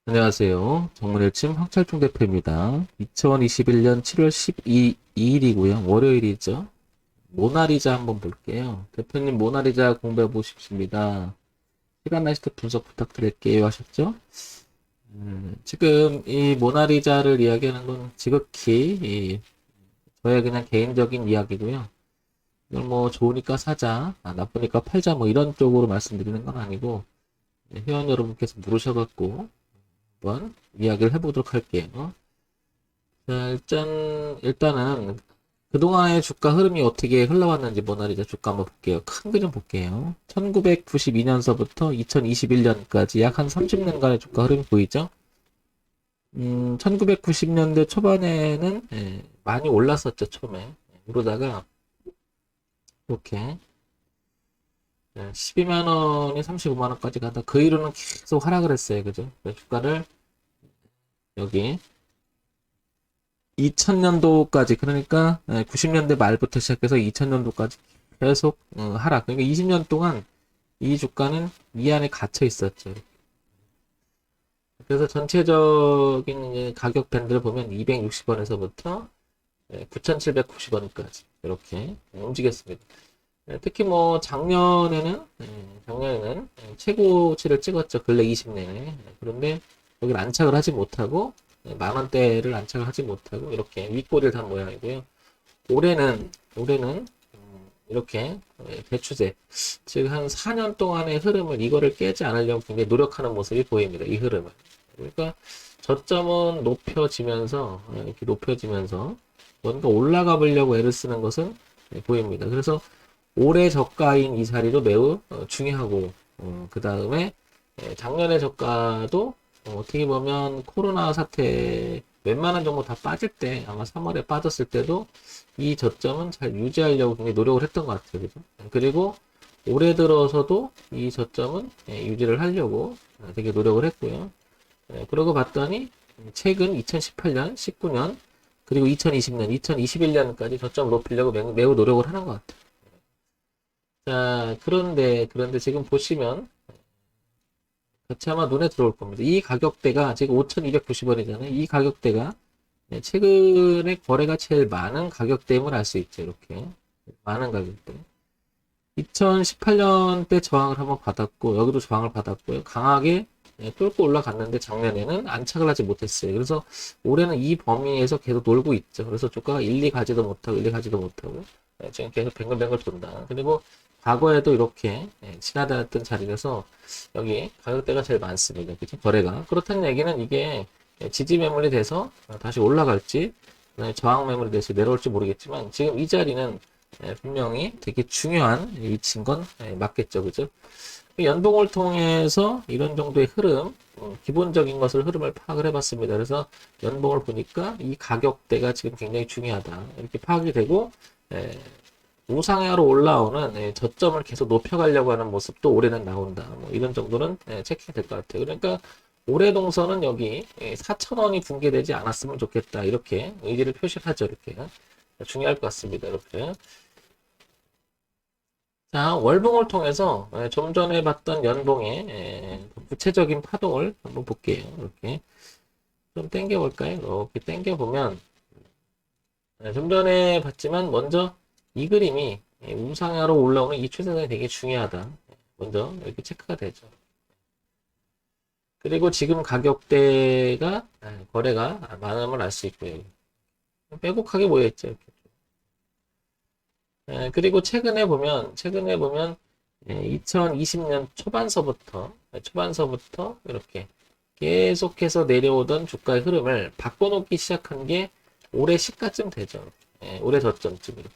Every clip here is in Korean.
안녕하세요. 정문일침 황철중 대표입니다. 2021년 7월 12일이고요. 월요일이죠. 모나리자 한번 볼게요. 대표님 모나리자 공부해 보십니다. 시간 나실 때 분석 부탁드릴게요 하셨죠? 지금 이 모나리자를 이야기하는 건 지극히 저의 그냥 개인적인 이야기고요. 이걸 뭐 좋으니까 사자, 나쁘니까 팔자 뭐 이런 쪽으로 말씀드리는 건 아니고 회원 여러분께서 물으셔갖고 한번 이야기를 해보도록 할게요. 자, 일단은 그동안의 주가 흐름이 어떻게 흘러왔는지 모나리자 주가 한번 볼게요. 큰 그림 볼게요. 1992년서부터 2021년까지 약 한 30년간의 주가 흐름이 보이죠? 1990년대 초반에는 많이 올랐었죠, 처음에. 그러다가 이렇게 12만 원이 35만 원까지 가다 그 이후로는 계속 하락을 했어요. 그죠? 주가를 여기 2000년도까지 그러니까 90년대 말부터 시작해서 2000년도까지 계속 하락. 그러니까 20년 동안 이 주가는 이 안에 갇혀 있었죠. 그래서 전체적인 가격 밴드를 보면 260원에서부터 9,790원까지 이렇게 움직였습니다. 특히 뭐 작년에는 최고치를 찍었죠. 근래 20년에. 그런데 여기를 안착을 하지 못하고 만 원대를 안착을 하지 못하고 이렇게 윗꼬리를 단 모양이고요. 올해는 이렇게 대추세, 즉 한 4년 동안의 흐름을 이거를 깨지 않으려고 굉장히 노력하는 모습이 보입니다. 이 흐름을. 그러니까 저점은 이렇게 높여지면서 뭔가 올라가 보려고 애를 쓰는 것은 보입니다. 그래서 올해 저가인 이 자리도 매우 중요하고 그 다음에 작년의 저가도 어떻게 보면 코로나 사태 웬만한 정보 다 빠질 때 아마 3월에 빠졌을 때도 이 저점은 잘 유지하려고 굉장히 노력을 했던 것 같아요. 그죠? 그리고 올해 들어서도 이 저점은 유지를 하려고 되게 노력을 했고요. 그러고 봤더니 최근 2018년, 19년 그리고 2020년, 2021년까지 저점을 높이려고 매우 노력을 하는 것 같아요. 자, 그런데 지금 보시면 같이 아마 눈에 들어올 겁니다. 이 가격대가 지금 5,290원이잖아요. 이 가격대가 최근에 거래가 제일 많은 가격대임을 알 수 있죠. 이렇게 많은 가격대. 2018년 때 저항을 한번 받았고 여기도 저항을 받았고요. 강하게 뚫고 올라갔는데 작년에는 안착을 하지 못했어요. 그래서 올해는 이 범위에서 계속 놀고 있죠. 그래서 주가가 1, 2 가지도 못하고 1, 2 가지도 못하고 지금 계속 뱅글뱅글 돈다. 그리고 과거에도 이렇게 지나다녔던 자리라서 여기 가격대가 제일 많습니다. 그죠? 거래가. 그렇다는 얘기는 이게 지지 매물이 돼서 다시 올라갈지 저항 매물이 돼서 내려올지 모르겠지만 지금 이 자리는 분명히 되게 중요한 위치인 건 맞겠죠. 그죠? 연봉을 통해서 이런 정도의 흐름, 기본적인 흐름을 파악을 해봤습니다. 그래서 연봉을 보니까 이 가격대가 지금 굉장히 중요하다. 이렇게 파악이 되고, 우상향으로 올라오는 저점을 계속 높여가려고 하는 모습도 올해는 나온다. 뭐 이런 정도는 체크가 될 것 같아요. 그러니까 올해 동선은 여기 4,000원이 붕괴되지 않았으면 좋겠다. 이렇게 의지를 표시하죠. 이렇게. 중요할 것 같습니다. 이렇게. 자, 월봉을 통해서 좀 전에 봤던 연봉의 구체적인 파동을 한번 볼게요. 이렇게 좀 당겨 볼까요? 이렇게 당겨 보면 좀 전에 봤지만 먼저 이 그림이 우상향으로 올라오는 이 추세선이 되게 중요하다. 먼저 이렇게 체크가 되죠. 그리고 지금 가격대가 거래가 많음을 알 수 있고요. 빼곡하게 모여 있죠. 이렇게. 그리고 최근에 보면 2020년 초반서부터 이렇게 계속해서 내려오던 주가의 흐름을 바꿔놓기 시작한 게 올해 시가쯤 되죠. 올해 저점쯤 이렇게.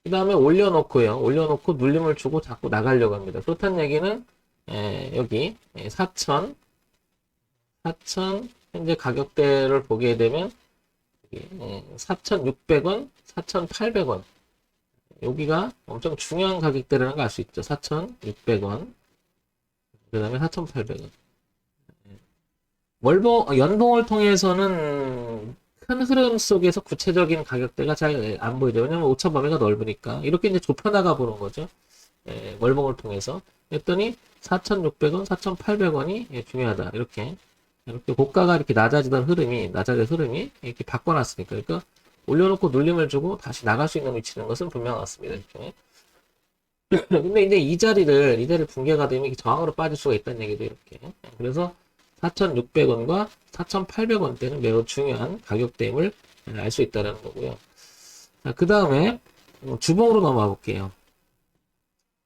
그 다음에 올려놓고 눌림을 주고 자꾸 나가려고 합니다. 그렇다는 얘기는 여기 4천 현재 가격대를 보게 되면 4,600원, 4,800원. 여기가 엄청 중요한 가격대라는 걸 알 수 있죠. 4,600원. 그 다음에 4,800원. 연봉을 통해서는 큰 흐름 속에서 구체적인 가격대가 잘 안 보이죠. 왜냐면 5차 범위가 넓으니까. 이렇게 이제 좁혀나가 보는 거죠. 월봉을 통해서 했더니 4,600원, 4,800원이 중요하다. 이렇게 고가가 이렇게 낮아지던 흐름이 이렇게 바꿔놨으니까, 그러니까 올려놓고 눌림을 주고 다시 나갈 수 있는 위치는 것은 분명했습니다. 이렇게. 근데 이제 이자리를 붕괴가 되면 이게 저항으로 빠질 수가 있다는 얘기도 이렇게. 그래서 4,600원과 4,800원대는 매우 중요한 가격대임을 알 수 있다는 거고요. 자, 그 다음에 주봉으로 넘어가 볼게요.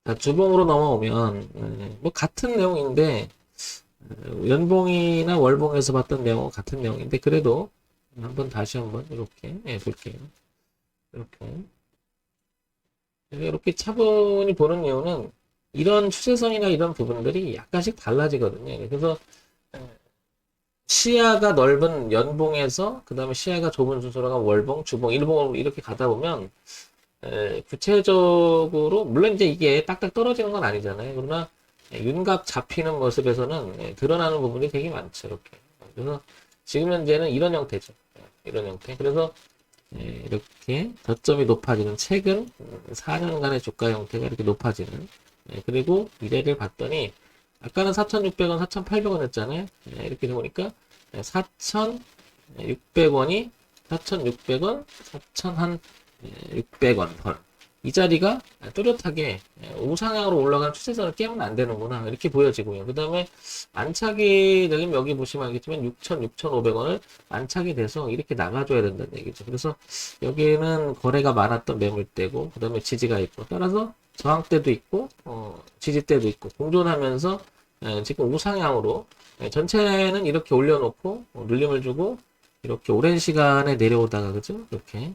자, 주봉으로 넘어오면 뭐 같은 내용인데 연봉이나 월봉에서 봤던 내용은 같은 내용인데 그래도 다시 한번 이렇게 볼게요. 이렇게 차분히 보는 이유는 이런 추세선이나 이런 부분들이 약간씩 달라지거든요. 그래서 시야가 넓은 연봉에서 그 다음에 시야가 좁은 순서로가 월봉, 주봉, 일봉으로 이렇게 가다 보면 구체적으로 물론 이제 이게 딱딱 떨어지는 건 아니잖아요. 그러나 윤곽 잡히는 모습에서는 드러나는 부분이 되게 많죠. 이렇게. 그래서 지금 현재는 이런 형태죠. 이런 형태. 그래서 이렇게 저점이 높아지는 최근 4년간의 주가 형태가 이렇게 높아지는. 그리고 미래를 봤더니 아까는 4,600원, 4,800원 했잖아요. 이렇게 보니까 4,600원이 4,600원, 4,600원 선. 이 자리가 뚜렷하게 우상향으로 올라가는 추세선을 깨면 안 되는구나. 이렇게 보여지고요. 그 다음에 안착이 되려면 여기 보시면 알겠지만 6,000, 6,500원을 안착이 돼서 이렇게 나가줘야 된다는 얘기죠. 그래서 여기에는 거래가 많았던 매물대고, 그 다음에 지지가 있고, 따라서 저항대도 있고, 지지대도 있고, 공존하면서 지금 우상향으로 전체는 이렇게 올려놓고 눌림을 주고 이렇게 오랜 시간에 내려오다가 그죠? 이렇게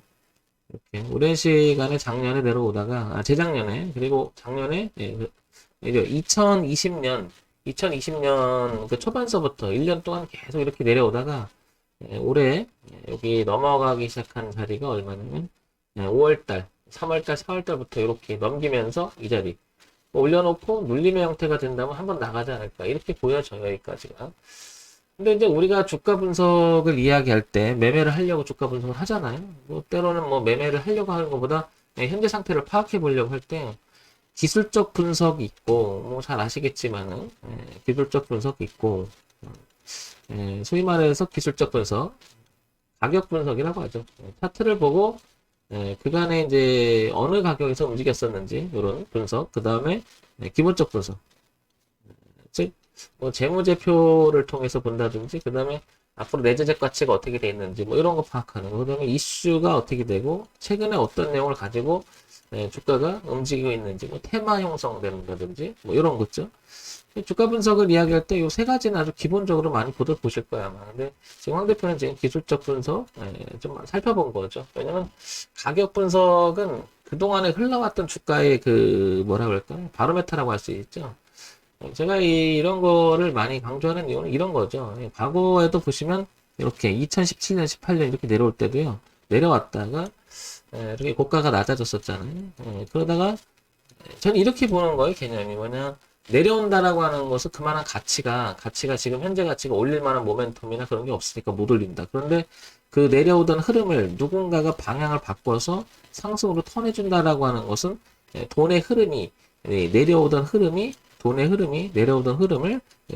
오랜 시간에 작년에 내려오다가 재작년에 그리고 작년에 이제 2020년 그 초반서부터 1년 동안 계속 이렇게 내려오다가 올해 여기 넘어가기 시작한 자리가 얼마냐면 5월달, 3월달, 4월달부터 이렇게 넘기면서 이 자리 올려놓고 눌림의 형태가 된다면 한번 나가지 않을까 이렇게 보여져요. 여기까지가. 근데 이제 우리가 주가 분석을 이야기할 때 매매를 하려고 주가 분석을 하잖아요. 뭐 때로는 뭐 매매를 하려고 하는 것보다 현재 상태를 파악해 보려고 할 때 기술적 분석이 있고 뭐 잘 아시겠지만은 기술적 분석이 있고 소위 말해서 기술적 분석, 가격 분석이라고 하죠. 차트를 보고 그간에 이제 어느 가격에서 움직였었는지 이런 분석, 그 다음에 기본적 분석, 즉 뭐 재무제표를 통해서 본다든지, 그 다음에 앞으로 내재적 가치가 어떻게 돼 있는지 뭐 이런 거 파악하는 거, 그 다음에 이슈가 어떻게 되고 최근에 어떤 내용을 가지고 주가가 움직이고 있는지, 뭐 테마 형성된다든지 뭐 이런 거죠. 주가 분석을 이야기할 때 이 세 가지는 아주 기본적으로 많이 보실 거야 아마. 근데 지금 황 대표는 지금 기술적 분석 좀 살펴본 거죠. 왜냐면 가격 분석은 그동안에 흘러왔던 주가의 그 뭐라 그럴까요? 바로메타라고 할 수 있죠. 제가 이런 거를 많이 강조하는 이유는 이런 거죠. 과거에도 보시면 이렇게 2017년, 18년 이렇게 내려올 때도요. 내려왔다가 이렇게 고가가 낮아졌었잖아요. 그러다가 저는 이렇게 보는 거예요. 개념이 뭐냐. 내려온다라고 하는 것은 그만한 가치가 지금 현재 가치가 올릴 만한 모멘텀이나 그런 게 없으니까 못 올린다. 그런데 그 내려오던 흐름을 누군가가 방향을 바꿔서 상승으로 턴해준다라고 하는 것은 돈의 흐름이 내려오던 흐름을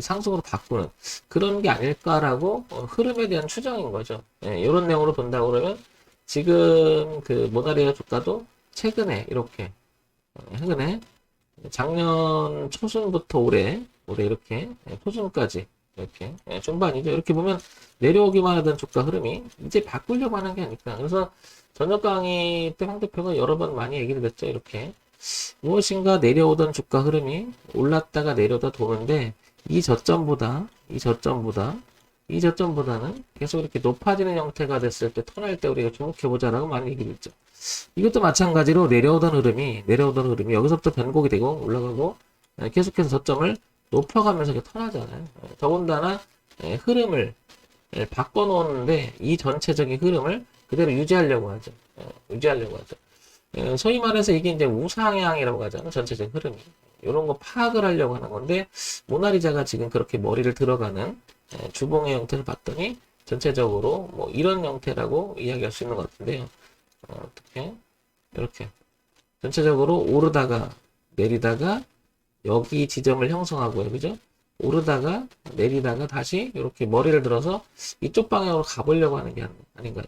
상승으로 바꾸는 그런 게 아닐까라고 흐름에 대한 추정인 거죠. 이런 내용으로 본다고 그러면 지금 그 모나리아 주가도 최근에 이렇게 작년 초순부터 올해 이렇게 초순까지 이렇게 중반이죠. 이렇게 보면 내려오기만 하던 주가 흐름이 이제 바꾸려고 하는 게 아닐까. 그래서 저녁 강의 때 황 대표가 여러 번 많이 얘기를 했죠. 이렇게 무엇인가 내려오던 주가 흐름이 올랐다가 내려다 도는데 이 저점보다는 계속 이렇게 높아지는 형태가 됐을 때 턴할 때 우리가 주목해보자라고 많이 얘기를 했죠. 이것도 마찬가지로 내려오던 흐름이 여기서부터 변곡이 되고 올라가고 계속해서 저점을 높여가면서 이렇게 턴하잖아요. 더군다나 흐름을 바꿔놓는데 이 전체적인 흐름을 그대로 유지하려고 하죠. 소위 말해서 이게 이제 우상향이라고 하잖아요. 전체적인 흐름이. 이런 거 파악을 하려고 하는 건데, 모나리자가 지금 그렇게 머리를 들어가는 주봉의 형태를 봤더니, 전체적으로 뭐 이런 형태라고 이야기할 수 있는 것 같은데요. 어떻게? 이렇게. 전체적으로 오르다가 내리다가 여기 지점을 형성하고요. 그죠? 오르다가 내리다가 다시 이렇게 머리를 들어서 이쪽 방향으로 가보려고 하는 게 아닌가요?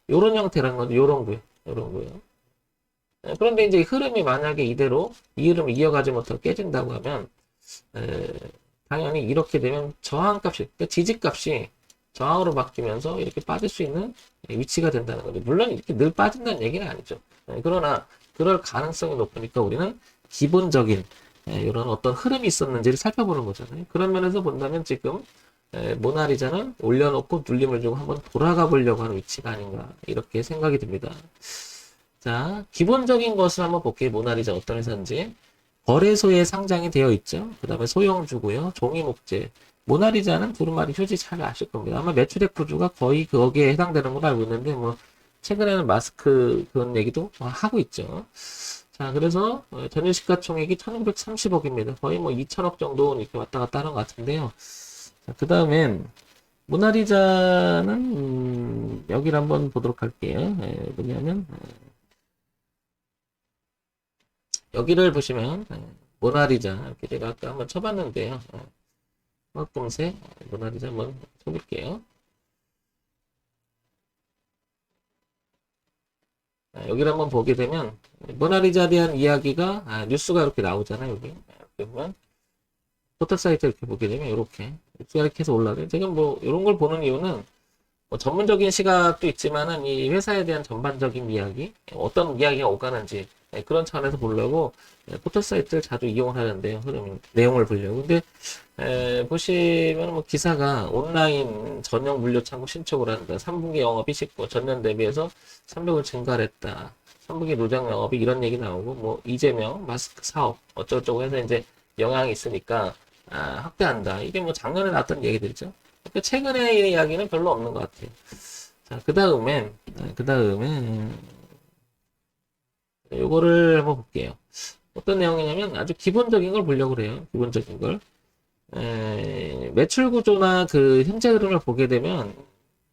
요런 형태라는 거죠. 요런 거요. 요런 거요. 그런데 이제 흐름이 만약에 이대로 이 흐름을 이어가지 못하고 깨진다고 하면 당연히 이렇게 되면 저항값이, 그러니까 지지값이 저항으로 바뀌면서 이렇게 빠질 수 있는 위치가 된다는 거죠. 물론 이렇게 늘 빠진다는 얘기는 아니죠. 그러나 그럴 가능성이 높으니까 우리는 기본적인 이런 어떤 흐름이 있었는지를 살펴보는 거잖아요. 그런 면에서 본다면 지금 모나리자는 올려놓고 눌림을 주고 한번 돌아가 보려고 하는 위치가 아닌가 이렇게 생각이 듭니다. 자, 기본적인 것을 한번 볼게요. 모나리자 어떤 회사인지. 거래소에 상장이 되어 있죠. 그 다음에 소형주고요. 종이목재. 모나리자는 두루마리 휴지 잘 아실 겁니다. 아마 매출액 구조가 거의 거기에 해당되는 걸로 알고 있는데, 뭐, 최근에는 마스크 그런 얘기도 하고 있죠. 자, 그래서 전일 시가총액이 1,530억입니다. 거의 뭐 2천억 정도 이렇게 왔다 갔다 하는 것 같은데요. 자, 그 다음엔 모나리자는 여기를 한번 보도록 할게요. 뭐냐면 여기를 보시면 모나리자 이렇게 제가 아까 한번 쳐봤는데요. 검색 모나리자 한번 쳐볼게요. 여기를 한번 보게 되면 모나리자에 대한 이야기가 뉴스가 이렇게 나오잖아요. 여기 이렇게 보면 포털 사이트 이렇게 보게 되면 이렇게 이렇게 해서 올라가요. 제가 뭐 이런 걸 보는 이유는 뭐 전문적인 시각도 있지만은 이 회사에 대한 전반적인 이야기, 어떤 이야기가 오가는지 그런 차원에서 보려고 포털 사이트를 자주 이용하는데요. 흐름 내용을 보려고. 근데 보시면 뭐 기사가 온라인 전용 물류 창구 신축을 한다. 3분기 영업이 19, 전년 대비해서 300을 증가를 했다. 3분기 노장 영업이 이런 얘기 나오고 뭐 이재명 마스크 사업 어쩌고저쩌고 해서 이제 영향이 있으니까 확대한다. 이게 뭐 작년에 나왔던 얘기들이죠. 그러니까 최근의 이야기는 별로 없는 것 같아요. 자, 그 다음에 요거를 한번 볼게요. 어떤 내용이냐면 아주 기본적인 걸 보려고 그래요. 기본적인 걸. 매출 구조나 그 현재 흐름을 보게 되면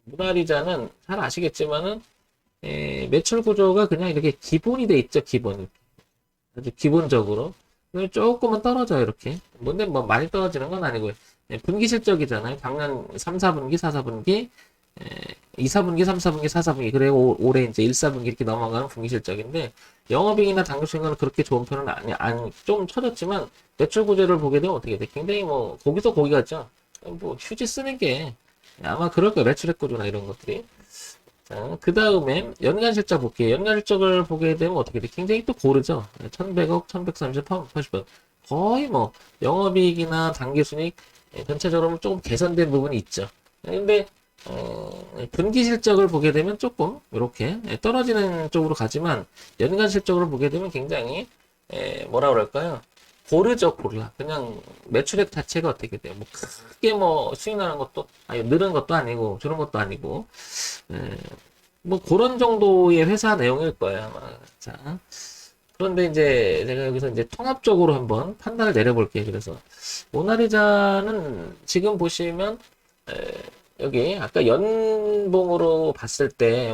모나리자는 잘 아시겠지만은 매출 구조가 그냥 이렇게 기본이 돼 있죠. 기본. 아주 기본적으로. 조금은 떨어져요. 이렇게. 근데 뭐 많이 떨어지는 건 아니고요. 분기 실적이잖아요. 작년 3, 4분기, 4, 4분기, 2, 4분기, 3, 4분기, 4, 4분기, 그리고 올해 이제 1, 4분기 이렇게 넘어가는 분기 실적인데, 영업이익이나 당기순이익은 그렇게 좋은 편은 좀 처졌지만, 매출 구조를 보게 되면 어떻게 돼? 굉장히 뭐, 거기서 거기 같죠? 뭐, 휴지 쓰는 게, 아마 그럴 거예요. 매출액 구조나 이런 것들이. 자, 그 다음에 연간 실적 볼게요. 연간 실적을 보게 되면 어떻게 돼? 굉장히 또 고르죠? 1100억, 1130, 880억. 거의 뭐, 영업이익이나 당기순이익, 전체적으로 조금 개선된 부분이 있죠. 근데 분기 실적을 보게 되면 조금 이렇게 떨어지는 쪽으로 가지만 연간 실적을 보게 되면 굉장히 뭐라 그럴까요? 고르죠, 고르. 그냥 매출액 자체가 어떻게 돼요? 뭐 크게 뭐 수익 나는 것도 아니 늘은 것도 아니고 줄은 것도 아니고 뭐 그런 정도의 회사 내용일 거예요, 아마. 자. 그런데 이제 제가 여기서 이제 통합적으로 한번 판단을 내려볼게요. 그래서 모나리자는 지금 보시면 여기 아까 연봉으로 봤을 때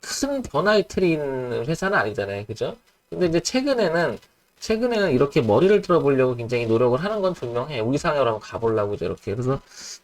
큰 변화의 틀이 있는 회사는 아니잖아요. 그죠? 근데 이제 최근에는 이렇게 머리를 들어보려고 굉장히 노력을 하는 건 분명해. 우리 상향으로 한번 가보려고 이제 이렇게. 그래서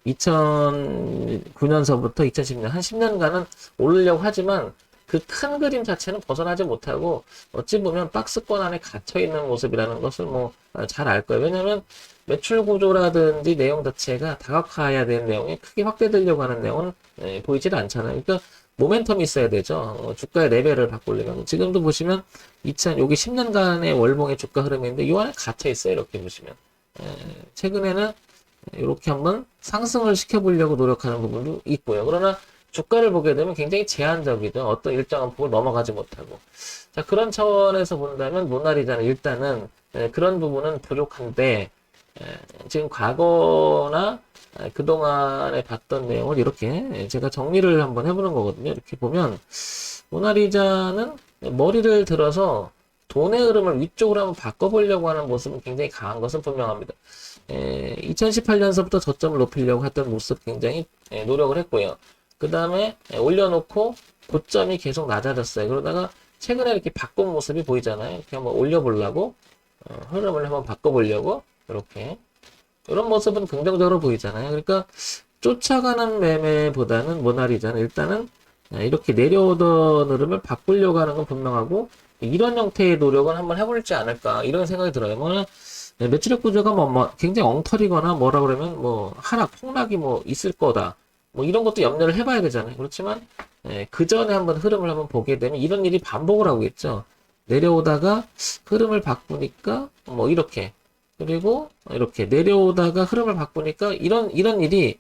2009년서부터 2010년, 한 10년간은 오르려고 하지만 그 큰 그림 자체는 벗어나지 못하고 어찌 보면 박스권 안에 갇혀 있는 모습이라는 것을 뭐 잘 알 거예요. 왜냐면 매출 구조라든지 내용 자체가 다각화해야 되는 내용이 크게 확대되려고 하는 내용은 보이질 않잖아요. 그러니까 모멘텀이 있어야 되죠. 주가의 레벨을 바꾸려면. 지금도 보시면 여기 10년간의 월봉의 주가 흐름인데 이 안에 갇혀 있어요. 이렇게 보시면. 최근에는 이렇게 한번 상승을 시켜보려고 노력하는 부분도 있고요. 그러나 주가를 보게 되면 굉장히 제한적이죠. 어떤 일정한 폭을 넘어가지 못하고. 자, 그런 차원에서 본다면 모나리자는 일단은 그런 부분은 부족한데 지금 과거나 그동안에 봤던 내용을 이렇게 제가 정리를 한번 해보는 거거든요. 이렇게 보면 모나리자는 머리를 들어서 돈의 흐름을 위쪽으로 한번 바꿔보려고 하는 모습은 굉장히 강한 것은 분명합니다. 2018년서부터 저점을 높이려고 했던 모습 굉장히 노력을 했고요. 그 다음에 올려놓고 고점이 계속 낮아졌어요. 그러다가 최근에 이렇게 바꾼 모습이 보이잖아요. 이렇게 한번 올려보려고 흐름을 한번 바꿔보려고 이렇게 이런 모습은 긍정적으로 보이잖아요. 그러니까 쫓아가는 매매보다는 모나리자는 일단은 이렇게 내려오던 흐름을 바꾸려고 하는 건 분명하고 이런 형태의 노력은 한번 해볼지 않을까 이런 생각이 들어요. 뭐는 매출액 구조가 뭐 굉장히 엉터리거나 뭐라 그러면 뭐 하락 폭락이 뭐 있을 거다 뭐 이런 것도 염려를 해봐야 되잖아요. 그렇지만 그 전에 한번 흐름을 한번 보게 되면 이런 일이 반복을 하고 있죠. 내려오다가 흐름을 바꾸니까 뭐 이렇게 그리고 이렇게 내려오다가 흐름을 바꾸니까 이런 일이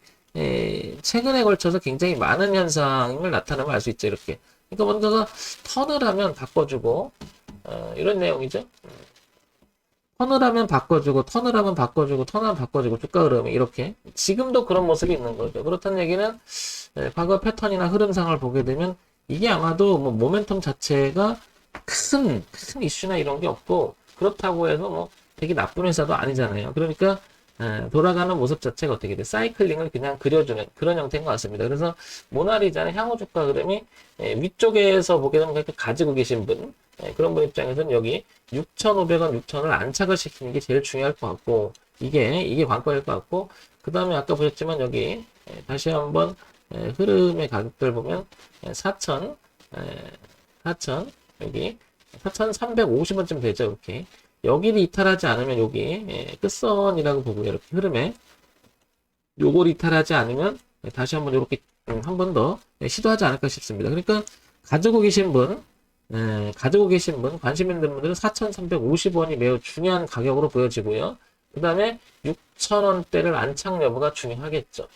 최근에 걸쳐서 굉장히 많은 현상을 나타나면 알 수 있죠. 이렇게. 그러니까 뭔가가 턴을 하면 바꿔주고 이런 내용이죠. 턴을 하면 바꿔주고 턴을 하면 바꿔주고 턴을 하면 바꿔주고 주가 흐름이 이렇게 지금도 그런 모습이 있는 거죠. 그렇다는 얘기는 과거 패턴이나 흐름상을 보게 되면 이게 아마도 뭐 모멘텀 자체가 큰 이슈나 이런 게 없고 그렇다고 해서 뭐 되게 나쁜 회사도 아니잖아요. 그러니까 돌아가는 모습 자체가 어떻게 돼? 사이클링을 그냥 그려주는 그런 형태인 것 같습니다. 그래서 모나리자는 향후 주가 흐름이 위쪽에서 보게 되면 그렇게 가지고 계신 분 그런 분 입장에서는 여기 6,500원, 6,000을 안착을 시키는 게 제일 중요할 것 같고 이게 관건일 것 같고 그 다음에 아까 보셨지만 여기 다시 한번 흐름의 가격들 보면 4,000 여기 4,350원쯤 되죠. 이렇게 여기를 이탈하지 않으면 여기 끝선이라고 보고요. 이렇게 흐름에 요걸 이탈하지 않으면 다시 한번 이렇게 한 번 더 시도하지 않을까 싶습니다. 그러니까 가지고 계신 분 관심 있는 분들은 4,350원이 매우 중요한 가격으로 보여지고요. 그 다음에 6,000원대를 안착 여부가 중요하겠죠.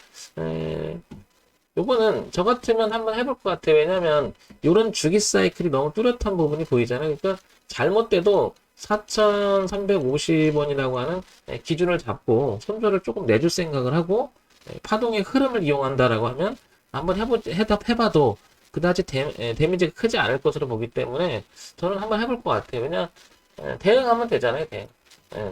요거는 저 같으면 한번 해볼 것 같아요. 왜냐면 요런 주기 사이클이 너무 뚜렷한 부분이 보이잖아요. 그러니까 잘못돼도 4,350원이라고 하는 기준을 잡고 손절을 조금 내줄 생각을 하고 파동의 흐름을 이용한다라고 하면 한번 해봐도 그다지 데미지가 크지 않을 것으로 보기 때문에 저는 한번 해볼 것 같아요. 왜냐 대응하면 되잖아요.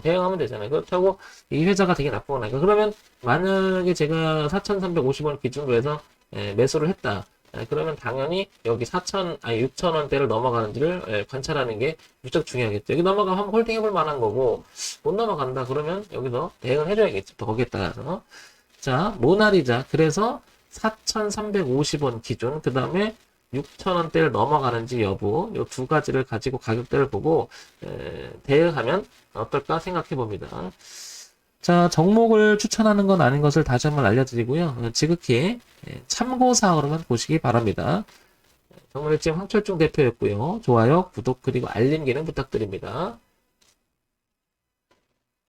대응하면 되잖아요. 그렇다고 이 회사가 되게 나쁘거나 그러면 만약에 제가 4,350원 기준으로 해서 매수를 했다. 그러면 당연히 여기 6,000원대를 넘어가는지를 관찰하는 게 무척 중요하겠죠. 여기 넘어가면 한번 홀딩 해볼 만한 거고 못 넘어간다 그러면 여기서 대응을 해줘야겠죠. 또 거기에 따라서 자 모나리자 그래서 4,350원 기준 그 다음에 6,000원대를 넘어가는지 여부 이 두 가지를 가지고 가격대를 보고 대응하면 어떨까 생각해 봅니다. 자, 종목을 추천하는 건 아닌 것을 다시 한번 알려드리고요. 지극히 참고사항으로만 보시기 바랍니다. 정말 지금 황철중 대표였고요. 좋아요, 구독 그리고 알림 기능 부탁드립니다.